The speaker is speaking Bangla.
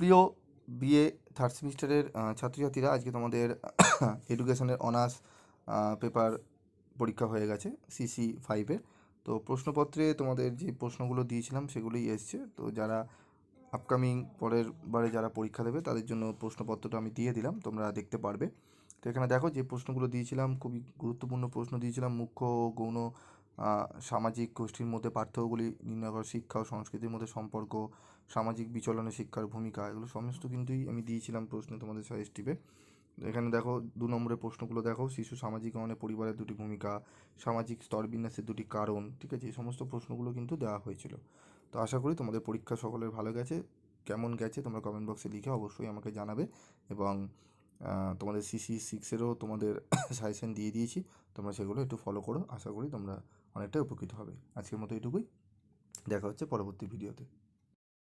প্রিয় বিএ থার্ড সেমিস্টারের ছাত্রছাত্রীরা, আজকে তোমাদের এডুকেশনের অনার্স পেপার পরীক্ষা হয়ে গেছে CC5-এর। তো প্রশ্নপত্রে তোমাদের যে প্রশ্নগুলো দিয়েছিলাম সেগুলোই এসছে। তো যারা আপকামিং পরের বারে যারা পরীক্ষা দেবে তাদের জন্য প্রশ্নপত্রটা আমি দিয়ে দিলাম, তোমরা দেখতে পারবে। তো এখানে দেখো যে প্রশ্নগুলো দিয়েছিলাম, খুবই গুরুত্বপূর্ণ প্রশ্ন দিয়েছিলাম। মুখ্য ও গৌণ সামাজিক গোষ্ঠীর মধ্যে পার্থক্যগুলি নির্ণয় করা, শিক্ষা ও সংস্কৃতির মধ্যে সম্পর্ক, সামাজিক বিচলনে শিক্ষার ভূমিকা, এগুলো সমস্ত কিন্তুই আমি দিয়েছিলাম প্রশ্নে তোমাদের সাজেস্টিভে। এখানে দেখো 2 নম্বরের প্রশ্নগুলো দেখো, শিশু সামাজিকরণে পরিবারের দুটি ভূমিকা, সামাজিক স্তরবিন্যাসের দুটি কারণ, ঠিক আছে, এই সমস্ত প্রশ্নগুলো কিন্তু দেওয়া হয়েছিল। তো আশা করি তোমাদের পরীক্ষা সকলের ভালো গেছে। কেমন গেছে তোমরা কমেন্ট বক্সে লিখে অবশ্যই আমাকে জানাবে। এবং তোমাদের CC6-এরও তোমাদের সাজেশন দিয়ে দিয়েছি, তোমরা সেগুলো একটু ফলো করো। আশা করি তোমরা অনেকটাই উপকৃত হবে। আজকের মতো এটুকুই, দেখা হচ্ছে পরবর্তী ভিডিওতে।